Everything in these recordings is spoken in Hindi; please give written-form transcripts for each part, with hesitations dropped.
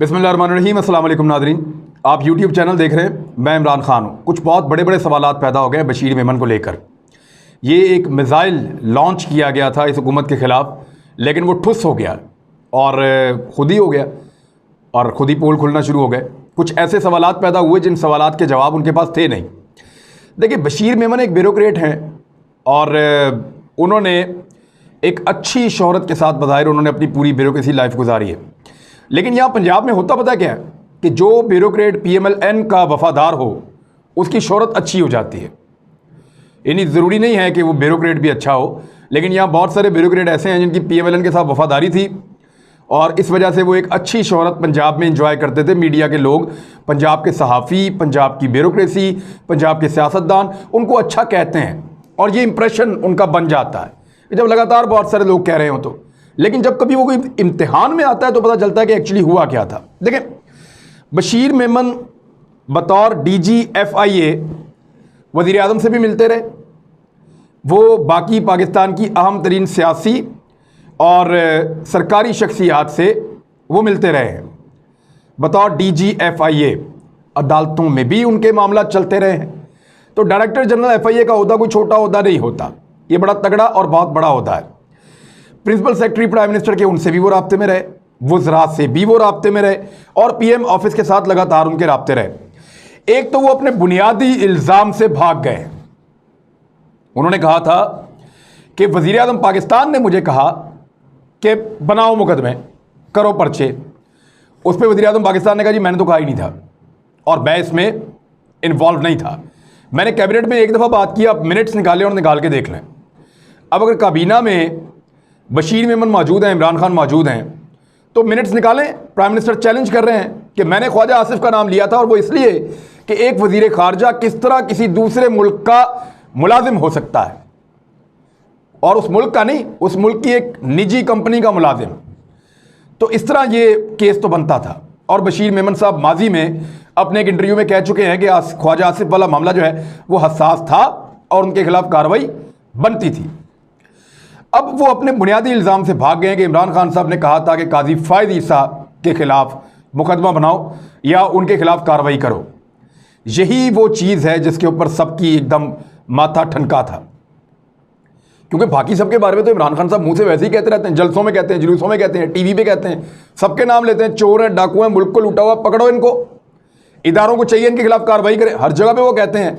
बिस्मिल्लाहिर्रहमानिर्रहीम। अस्सलाम वालेकुम नाज़रीन, आप यूट्यूब चैनल देख रहे हैं। मैं इमरान खान हूँ। कुछ बहुत बड़े बड़े सवालात पैदा हो गए बशीर मेमन को लेकर। ये एक मिज़ाइल लॉन्च किया गया था इस हुकूमत के ख़िलाफ़, लेकिन वो ठुस हो गया और ख़ुद ही हो गया और ख़ुद ही पोल खुलना शुरू हो गए। कुछ ऐसे सवालात पैदा हुए जिन सवालात के जवाब उनके पास थे नहीं। देखिए, बशीर मेमन एक ब्यूरोक्रेट हैं और उन्होंने एक अच्छी शोहरत के साथ बज़ाहिर उन्होंने अपनी पूरी ब्यूरोक्रेसी लाइफ गुजारी है। लेकिन यहाँ पंजाब में होता पता क्या है कि जो ब्यूरोक्रेट PMLN का वफ़ादार हो उसकी शोहरत अच्छी हो जाती है। यानी ज़रूरी नहीं है कि वो ब्यूरोक्रेट भी अच्छा हो, लेकिन यहाँ बहुत सारे ब्यूरोक्रेट ऐसे हैं जिनकी PMLN के साथ वफ़ादारी थी और इस वजह से वो एक अच्छी शोहरत पंजाब में इंजॉय करते थे। मीडिया के लोग, पंजाब के सहाफ़ी, पंजाब की ब्यूरोक्रेसी, पंजाब के सियासतदान उनको अच्छा कहते हैं और ये इंप्रेशन उनका बन जाता है जब लगातार बहुत सारे लोग कह रहे हो तो। लेकिन जब कभी वो कोई इम्तिहान में आता है तो पता चलता है कि एक्चुअली हुआ क्या था। देखें, बशीर मेमन बतौर DG FIA वज़ीर आज़म से भी मिलते रहे, वो बाकी पाकिस्तान की अहम तरीन सियासी और सरकारी शख्सियात से वो मिलते रहे हैं। बतौर DG FIA अदालतों में भी उनके मामला चलते रहे हैं। तो डायरेक्टर जनरल FIA का ओहदा कोई छोटा ओहदा नहीं होता, ये बड़ा तगड़ा और बहुत बड़ा ओहदा है। प्रिंसिपल सेक्रेटरी प्राइम मिनिस्टर के उनसे भी वो राब्ते में रहे, वज़रा से भी वो राब्ते में रहे और PM ऑफिस के साथ लगातार उनके राब्ते रहे। एक तो वो अपने बुनियादी इल्ज़ाम से भाग गए। उन्होंने कहा था कि वज़ीर आज़म पाकिस्तान ने मुझे कहा कि बनाओ मुकदमे, करो पर्चे। उस पर वज़ीर आज़म पाकिस्तान ने कहा जी मैंने तो कहा ही नहीं था और मैं इसमें इन्वॉल्व नहीं था। मैंने कैबिनेट में एक दफ़ा बात की, आप मिनट्स निकालें और निकाल के देख लें। अब अगर काबीना में बशीर मेमन मौजूद हैं, इमरान खान मौजूद हैं, तो मिनट्स निकालें। प्राइम मिनिस्टर चैलेंज कर रहे हैं कि मैंने ख्वाजा आसिफ का नाम लिया था और वो इसलिए कि एक वज़ीर ख़ारजा किस तरह किसी दूसरे मुल्क का मुलाजिम हो सकता है, और उस मुल्क का नहीं, उस मुल्क की एक निजी कंपनी का मुलाजिम। तो इस तरह ये केस तो बनता था। और बशीर मेमन साहब माजी में अपने एक इंटरव्यू में कह चुके हैं कि ख्वाजा आसिफ वाला मामला जो है वो हसास था और उनके खिलाफ कार्रवाई बनती थी। अब वो अपने बुनियादी इल्ज़ाम से भाग गए हैं कि इमरान खान साहब ने कहा था कि काजी फ़ायद ईसा के खिलाफ मुकदमा बनाओ या उनके खिलाफ कार्रवाई करो। यही वो चीज़ है जिसके ऊपर सबकी एकदम माथा ठनका था, क्योंकि बाकी सबके बारे में तो इमरान खान साहब मुंह से वैसे ही कहते रहते हैं, जलसों में कहते हैं, जुलूसों में कहते हैं, TV पे कहते हैं, सबके नाम लेते हैं, चोर हैं, डाकू हैं, मुल्क को लूटा हुआ, पकड़ो इनको, इदारों को चाहिए इनके खिलाफ कार्रवाई करें, हर जगह पे वो कहते हैं।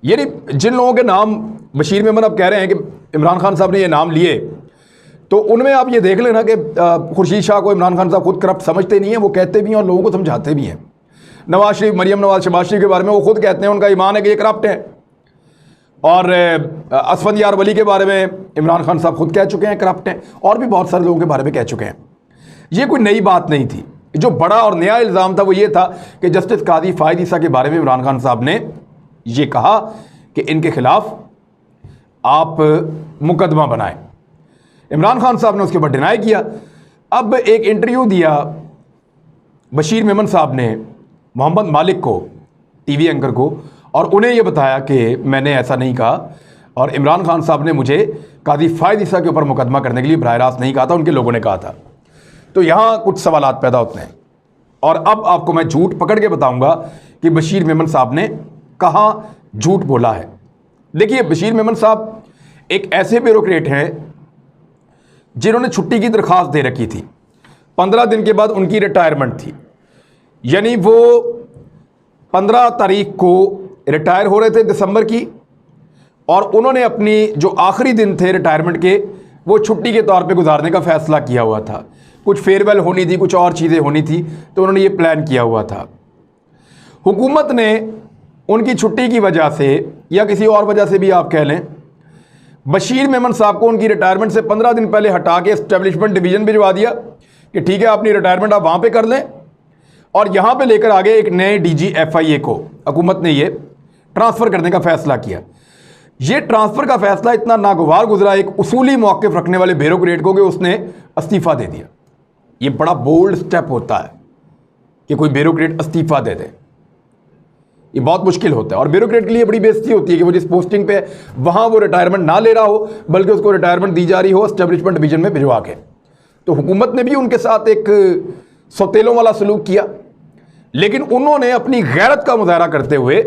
यानी जिन लोगों के नाम बशीर मेमन अब कह रहे हैं कि इमरान खान साहब ने ये नाम लिए, तो उनमें आप ये देख लेना कि खुर्शीद शाह को इमरान खान साहब खुद करप्ट समझते नहीं हैं, वो कहते भी हैं और लोगों को समझाते भी हैं। नवाज शरीफ, मरियम नवाज, शहबाज शरीफ के बारे में वो खुद कहते हैं, उनका ईमान है कि ये करप्ट है। और असफंद यार वली के बारे में इमरान खान साहब खुद कह चुके हैं करप्ट हैं, और भी बहुत सारे लोगों के बारे में कह चुके हैं। ये कोई नई बात नहीं थी। जो बड़ा और नया इल्ज़ाम था वो ये था कि जस्टिस काजी फ़ायद ईसा के बारे में इमरान खान साहब ने ये कहा कि इनके खिलाफ आप मुकदमा बनाएं। इमरान खान साहब ने उसके ऊपर डिनाई किया। अब एक इंटरव्यू दिया बशीर मेमन साहब ने मोहम्मद मालिक को, TV एंकर को, और उन्हें यह बताया कि मैंने ऐसा नहीं कहा और इमरान खान साहब ने मुझे काजी फ़ायद ईसा के ऊपर मुकदमा करने के लिए बराह रास्त नहीं कहा था, उनके लोगों ने कहा था। तो यहाँ कुछ सवालात पैदा होते हैं और अब आपको मैं झूठ पकड़ के बताऊंगा कि बशीर मेमन साहब ने कहाँ झूठ बोला है। देखिए, बशीर मेमन साहब एक ऐसे ब्यूरोक्रेट हैं जिन्होंने छुट्टी की दरख्वास्त दे रखी थी। 15 दिन के बाद उनकी रिटायरमेंट थी, यानी वो 15 तारीख को रिटायर हो रहे थे दिसंबर की, और उन्होंने अपनी जो आखिरी दिन थे रिटायरमेंट के वो छुट्टी के तौर पे गुजारने का फ़ैसला किया हुआ था। कुछ फेयरवेल होनी थी, कुछ और चीज़ें होनी थी, तो उन्होंने ये प्लान किया हुआ था। हुकूमत ने उनकी छुट्टी की वजह से या किसी और वजह से भी आप कह लें, बशीर मेमन साहब को उनकी रिटायरमेंट से 15 दिन पहले हटा के एस्टेब्लिशमेंट डिवीज़न भिजवा दिया कि ठीक है अपनी रिटायरमेंट आप वहाँ पे कर लें, और यहाँ पे लेकर आगे एक नए DG FIA को हुकूमत ने ये ट्रांसफ़र करने का फ़ैसला किया। ये ट्रांसफ़र का फ़ैसला इतना नागवार गुजरा एक उसूली मौक़िफ़ रखने वाले ब्यूरोक्रेट को कि उसने इस्तीफ़ा दे दिया। ये बड़ा बोल्ड स्टेप होता है कि कोई ब्यूरोक्रेट इस्तीफ़ा दे दे, ये बहुत मुश्किल होता है और ब्यूरोक्रेट के लिए बड़ी बेइज्जती होती है कि वो जिस पोस्टिंग पे वहाँ वो रिटायरमेंट ना ले रहा हो, बल्कि उसको रिटायरमेंट दी जा रही हो एस्टेब्लिशमेंट डिवीज़न में भिजवा के। तो हुकूमत ने भी उनके साथ एक सौतेलों वाला सलूक किया, लेकिन उन्होंने अपनी गैरत का मुजाहरा करते हुए,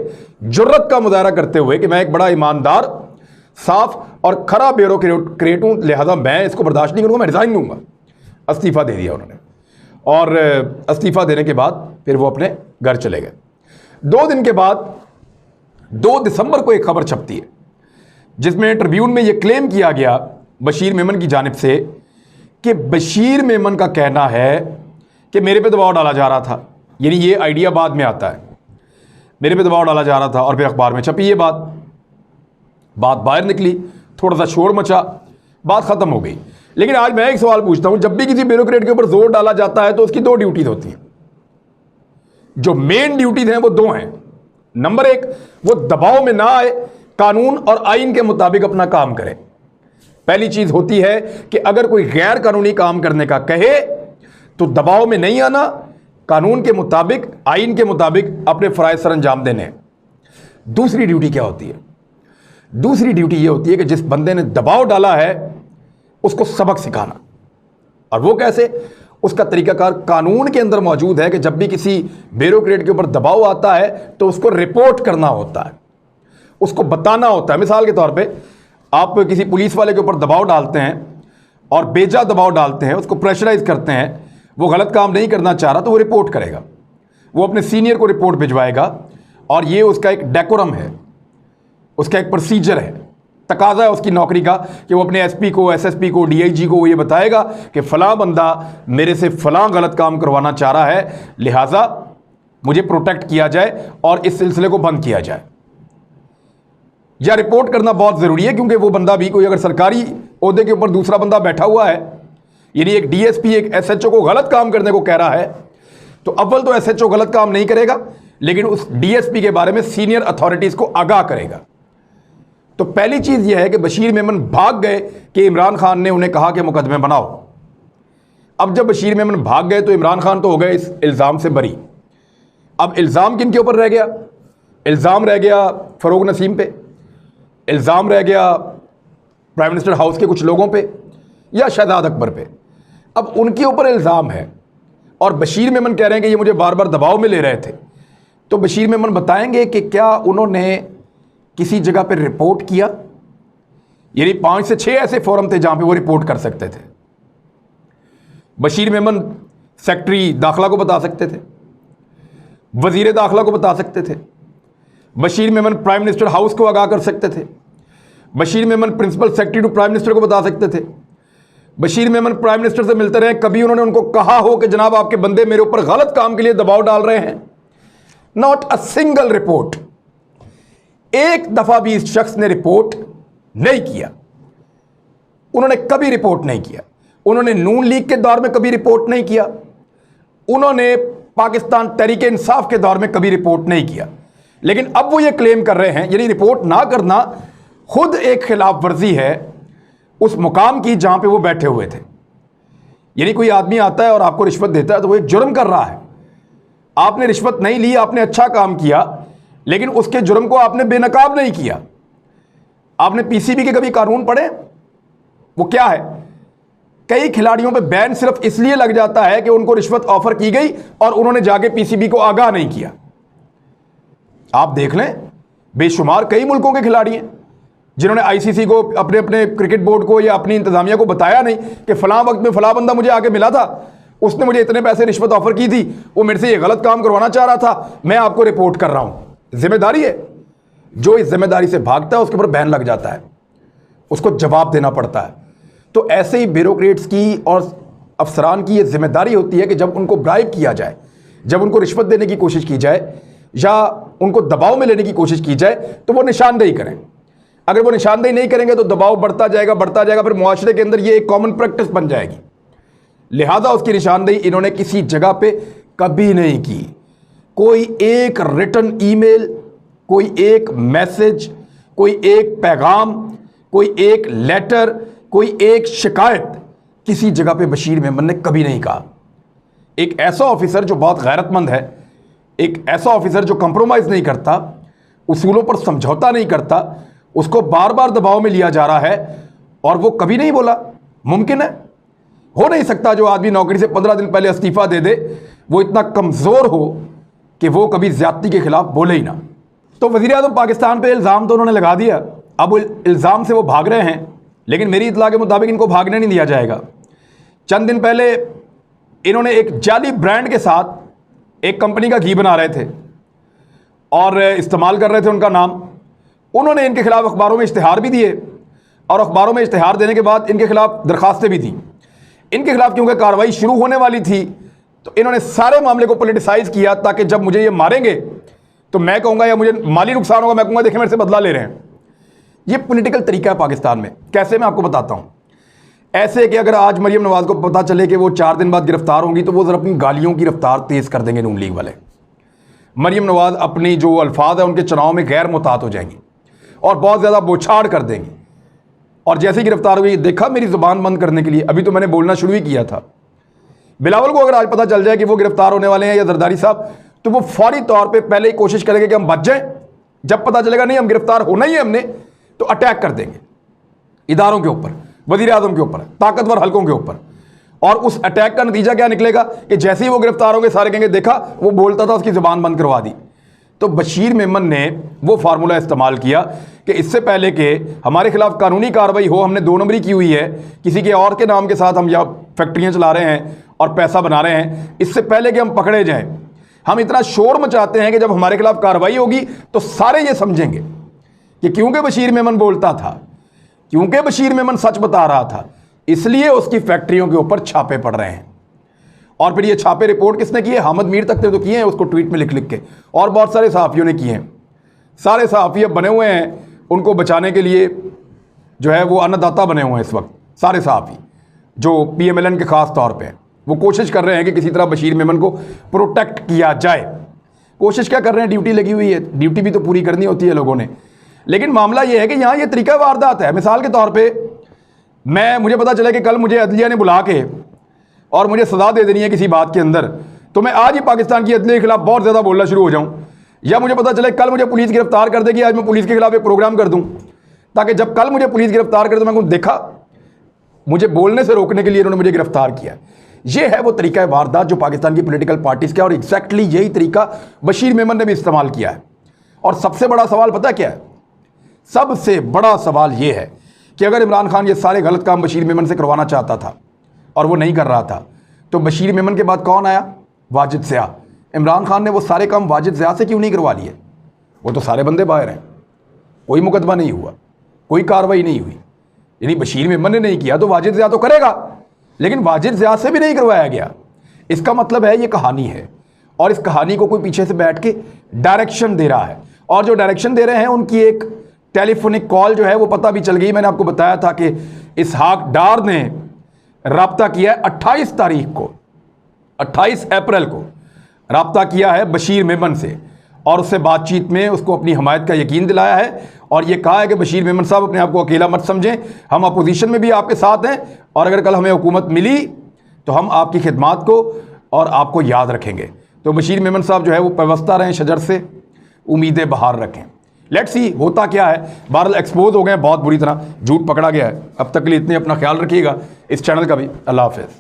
जुर्रत का मुजाहरा करते हुए कि मैं एक बड़ा ईमानदार, साफ और खरा ब्यूरोक्रेट हूं, लिहाजा मैं इसको बर्दाश्त नहीं करूंगा, मैं रिजाइन दूंगा, इस्तीफा दे दिया उन्होंने। और इस्तीफा देने के बाद फिर वो अपने घर चले गए। 2 दिन के बाद 2 दिसंबर को एक खबर छपती है जिसमें ट्रिब्यून में यह क्लेम किया गया बशीर मेमन की जानिब से कि बशीर मेमन का कहना है कि मेरे पे दबाव डाला जा रहा था। यानी ये आइडिया बाद में आता है, मेरे पे दबाव डाला जा रहा था, और फिर अखबार में छपी ये बात बाहर निकली, थोड़ा सा शोर मचा, बात खत्म हो गई। लेकिन आज मैं एक सवाल पूछता हूं, जब भी किसी ब्यूरोक्रेट के ऊपर जोर डाला जाता है तो उसकी 2 ड्यूटीज होती हैं। जो मेन ड्यूटीज हैं वो 2 हैं। नंबर 1, वो दबाव में ना आए, कानून और आइन के मुताबिक अपना काम करे। पहली चीज होती है कि अगर कोई गैर कानूनी काम करने का कहे तो दबाव में नहीं आना, कानून के मुताबिक, आइन के मुताबिक अपने फराइज सर अंजाम देने। दूसरी ड्यूटी क्या होती है? दूसरी ड्यूटी यह होती है कि जिस बंदे ने दबाव डाला है उसको सबक सिखाना। और वो कैसे? उसका तरीकाकार कानून के अंदर मौजूद है कि जब भी किसी ब्यूरोक्रेट के ऊपर दबाव आता है तो उसको रिपोर्ट करना होता है, उसको बताना होता है। मिसाल के तौर पे आप किसी पुलिस वाले के ऊपर दबाव डालते हैं और बेजा दबाव डालते हैं, उसको प्रेशराइज करते हैं, वो गलत काम नहीं करना चाह रहा तो वो रिपोर्ट करेगा, वो अपने सीनियर को रिपोर्ट भिजवाएगा, और ये उसका एक डेकोरम है, उसका एक प्रोसीजर है, तकाजा है उसकी नौकरी का कि वो अपने एसपी को, एसएसपी को, डीआईजी को वो ये बताएगा कि फलां बंदा मेरे से फलां गलत काम करवाना चाह रहा है, लिहाजा मुझे प्रोटेक्ट किया जाए और इस सिलसिले को बंद किया जाए। या रिपोर्ट करना बहुत ज़रूरी है, क्योंकि वो बंदा भी, कोई अगर सरकारी ओहदे के ऊपर दूसरा बंदा बैठा हुआ है, यानी एक डीएसपी एक एसएचओ को गलत काम करने को कह रहा है, तो अव्वल तो एसएचओ गलत काम नहीं करेगा, लेकिन उस डीएसपी के बारे में सीनियर अथॉरिटीज़ को आगाह करेगा। तो पहली चीज़ यह है कि बशीर मेमन भाग गए कि इमरान खान ने उन्हें कहा कि मुकदमे बनाओ। अब जब बशीर मेमन भाग गए तो इमरान खान तो हो गए इस इल्ज़ाम से बरी। अब इल्ज़ाम किन के ऊपर रह गया? इल्ज़ाम रह गया फ़रोग नसीम पे, इल्ज़ाम रह गया प्राइम मिनिस्टर हाउस के कुछ लोगों पे, या शहजाद अकबर पे। अब उनके ऊपर इल्ज़ाम है और बशीर मेमन कह रहे हैं कि ये मुझे बार बार दबाव में ले रहे थे। तो बशीर मेमन बताएंगे कि क्या उन्होंने किसी जगह पर रिपोर्ट किया? यानी 5 से 6 ऐसे फोरम थे जहां पे वो रिपोर्ट कर सकते थे। बशीर मेमन सेक्रेटरी दाखिला को बता सकते थे, वजीर दाखिला को बता सकते थे, Bashir Memon prime minister house को आगाह कर सकते थे, Bashir Memon principal secretary to prime minister को बता सकते थे, बशीर मेमन प्राइम मिनिस्टर से मिलते रहे, कभी उन्होंने उनको कहा हो कि जनाब आपके बंदे मेरे ऊपर गलत काम के लिए दबाव डाल रहे हैं? Not a single report. एक दफा भी इस शख्स ने रिपोर्ट नहीं किया, उन्होंने कभी रिपोर्ट नहीं किया। उन्होंने नून लीग के दौर में कभी रिपोर्ट नहीं किया, उन्होंने पाकिस्तान तहरीक इंसाफ के दौर में कभी रिपोर्ट नहीं किया। लेकिन अब वो ये क्लेम कर रहे हैं, यानी रिपोर्ट ना करना खुद एक खिलाफ वर्जी है उस मुकाम की जहां पे वो बैठे हुए थे। यानी कोई आदमी आता है और आपको रिश्वत देता है तो वो एक जुर्म कर रहा है। आपने रिश्वत नहीं ली, आपने अच्छा काम किया, लेकिन उसके जुर्म को आपने बेनकाब नहीं किया। आपने पीसीबी के कभी कानून पढ़े? वो क्या है? कई खिलाड़ियों पे बैन सिर्फ इसलिए लग जाता है कि उनको रिश्वत ऑफर की गई और उन्होंने जाके पीसीबी को आगाह नहीं किया। आप देख लें, बेशुमार कई मुल्कों के खिलाड़ी हैं जिन्होंने आईसीसी को, अपने अपने क्रिकेट बोर्ड को या अपनी इंतजामिया को बताया नहीं कि फलां वक्त में फलां बंदा मुझे आके मिला था, उसने मुझे इतने पैसे रिश्वत ऑफर की थी, वो मेरे से ये गलत काम करवाना चाह रहा था, मैं आपको रिपोर्ट कर रहा हूं। जिम्मेदारी है, जो इस जिम्मेदारी से भागता है उसके ऊपर बैन लग जाता है, उसको जवाब देना पड़ता है। तो ऐसे ही ब्यूरोक्रेट्स की और अफसरान की ये जिम्मेदारी होती है कि जब उनको ब्राइब किया जाए, जब उनको रिश्वत देने की कोशिश की जाए या उनको दबाव में लेने की कोशिश की जाए तो वो निशानदेही करें। अगर वो निशानदेही नहीं करेंगे तो दबाव बढ़ता जाएगा, फिर मुआशरे के अंदर ये एक कॉमन प्रैक्टिस बन जाएगी। लिहाजा उसकी निशानदेही इन्होंने किसी जगह पे कभी नहीं की। कोई एक रिटन ईमेल, कोई एक मैसेज, कोई एक पैगाम, कोई एक लेटर, कोई एक शिकायत किसी जगह पे बशीर मेमन ने कभी नहीं कहा। एक ऐसा ऑफिसर जो बहुत गैरतमंद है, एक ऐसा ऑफिसर जो कंप्रोमाइज़ नहीं करता, उसूलों पर समझौता नहीं करता, उसको बार बार दबाव में लिया जा रहा है और वो कभी नहीं बोला। मुमकिन है हो नहीं सकता जो आदमी नौकरी से 15 दिन पहले इस्तीफा दे दे वो इतना कमज़ोर हो कि वो कभी ज़्यादती के खिलाफ बोले ही ना। तो वज़ीर-ए-आज़म पाकिस्तान पे इल्ज़ाम तो उन्होंने लगा दिया, अब इल्ज़ाम से वो भाग रहे हैं, लेकिन मेरी इत्तला के मुताबिक इनको भागने नहीं दिया जाएगा। चंद दिन पहले इन्होंने एक जाली ब्रांड के साथ एक कंपनी का घी बना रहे थे और इस्तेमाल कर रहे थे उनका नाम। उन्होंने इनके खिलाफ अखबारों में इश्तिहार भी दिए और अखबारों में इश्तिहार देने के बाद इनके खिलाफ दरखास्तें भी दी। इनके खिलाफ क्योंकि कार्रवाई शुरू होने वाली थी तो इन्होंने सारे मामले को पॉलिटिसाइज किया ताकि जब मुझे ये मारेंगे तो मैं कहूँगा या मुझे माली नुकसान होगा मैं कहूँगा देखें मेरे से बदला ले रहे हैं। ये पॉलिटिकल तरीका है पाकिस्तान में। कैसे, मैं आपको बताता हूँ। ऐसे कि अगर आज मरियम नवाज़ को पता चले कि वो 4 दिन बाद गिरफ्तार होंगी तो वो ज़रा अपनी गालियों की रफ्तार तेज़ कर देंगे नून लीग वाले। मरियम नवाज़ अपनी जो अल्फाज है उनके चुनाव में गैर मुतात हो जाएंगी और बहुत ज़्यादा बौछाड़ कर देंगी। और जैसे ही गिरफ्तार हुई, देखा मेरी ज़ुबान बंद करने के लिए, अभी तो मैंने बोलना शुरू ही किया था। बिलावल को अगर आज पता चल जाए कि वो गिरफ्तार होने वाले हैं या जरदारी साहब, तो वो फौरी तौर पे पहले ही कोशिश करेंगे कि हम बच जाएं। जब पता चलेगा नहीं हम गिरफ्तार होना ही है हमने, तो अटैक कर देंगे इदारों के ऊपर, वज़ीर-ए-आज़म के ऊपर, ताकतवर हलकों के ऊपर। और उस अटैक का नतीजा क्या निकलेगा कि जैसे ही वो गिरफ्तार होंगे सारे कहेंगे देखा वो बोलता था उसकी ज़ुबान बंद करवा दी। तो बशीर मेमन ने वो फार्मूला इस्तेमाल किया कि इससे पहले कि हमारे खिलाफ कानूनी कार्रवाई हो, हमने 2 नंबरी की हुई है, किसी के और के नाम के साथ हम यहाँ फैक्ट्रियाँ चला रहे हैं और पैसा बना रहे हैं, इससे पहले कि हम पकड़े जाएं हम इतना शोर मचाते हैं कि जब हमारे खिलाफ कार्रवाई होगी तो सारे ये समझेंगे कि क्योंकि बशीर मेमन बोलता था, क्योंकि बशीर मेमन सच बता रहा था, इसलिए उसकी फैक्ट्रियों के ऊपर छापे पड़ रहे हैं। और फिर ये छापे रिपोर्ट किसने किए? हामिद मीर तक ने तो किए हैं, उसको ट्वीट में लिख लिख के, और बहुत सारे सहाफ़ियों ने किए हैं। सारे सहाफ़ी अब बने हुए हैं उनको बचाने के लिए, जो है वो अन्नदाता बने हुए हैं इस वक्त। सारे सहाफ़ी जो PMLN के ख़ास तौर पे वो कोशिश कर रहे हैं कि किसी तरह बशीर मेमन को प्रोटेक्ट किया जाए। कोशिश क्या कर रहे हैं? ड्यूटी लगी हुई है, ड्यूटी भी तो पूरी करनी होती है लोगों ने। लेकिन मामला ये है कि यहाँ ये तरीका वारदात है। मिसाल के तौर पर मुझे पता चला कि कल मुझे अदलिया ने बुला के और मुझे सज़ा दे देनी है किसी बात के अंदर, तो मैं आज ही पाकिस्तान की अदलिया के खिलाफ बहुत ज़्यादा बोलना शुरू हो जाऊँ। या मुझे पता चले कल मुझे पुलिस गिरफ्तार कर देगी, आज मैं पुलिस के खिलाफ एक प्रोग्राम कर दूँ ताकि जब कल मुझे पुलिस गिरफ्तार कर दे मैं कहूँ देखा मुझे बोलने से रोकने के लिए इन्होंने मुझे गिरफ्तार किया। ये है वो तरीका वारदात जो पाकिस्तान की पॉलिटिकल पार्टीज़ का, और एग्जैक्टली यही तरीका बशीर मेमन ने भी इस्तेमाल किया है। और सबसे बड़ा सवाल पता क्या है? सबसे बड़ा सवाल ये है कि अगर इमरान खान ये सारे गलत काम बशीर मेमन से करवाना चाहता था और वो नहीं कर रहा था, तो बशीर मेमन के बाद कौन आया? वाजिद ज़िया। इमरान खान ने वो सारे काम वाजिद ज़िया से क्यों नहीं करवा लिए? वो तो सारे बंदे बाहर हैं, कोई मुकदमा नहीं हुआ, कोई कार्रवाई नहीं हुई। यानी बशीर मेमन ने नहीं किया तो वाजिद ज़िया तो करेगा, लेकिन वाजिद ज़िया से भी नहीं करवाया गया। इसका मतलब है ये कहानी है, और इस कहानी को कोई पीछे से बैठ के डायरेक्शन दे रहा है, और जो डायरेक्शन दे रहे हैं उनकी एक टेलीफोनिक कॉल जो है वो पता भी चल गई। मैंने आपको बताया था कि इसहाक डार ने राब्ता किया है 28 तारीख को, 28 अप्रैल को राब्ता किया है बशीर मेमन से, और उससे बातचीत में उसको अपनी हमायत का यकीन दिलाया है और ये कहा है कि बशीर मेमन साहब अपने आप को अकेला मत समझें, हम अपोजिशन में भी आपके साथ हैं, और अगर कल हमें हुकूमत मिली तो हम आपकी खिदमात को और आपको याद रखेंगे। तो बशीर मेमन साहब जो है वो पेवस्ता रहें शजर से, उम्मीदें बहार रखें। लेट्स सी होता क्या है। बहरहाल एक्सपोज हो गए बहुत बुरी तरह, झूठ पकड़ा गया है। अब तक के लिए इतने, अपना ख्याल रखिएगा, इस चैनल का भी। अल्लाह हाफ़िज़।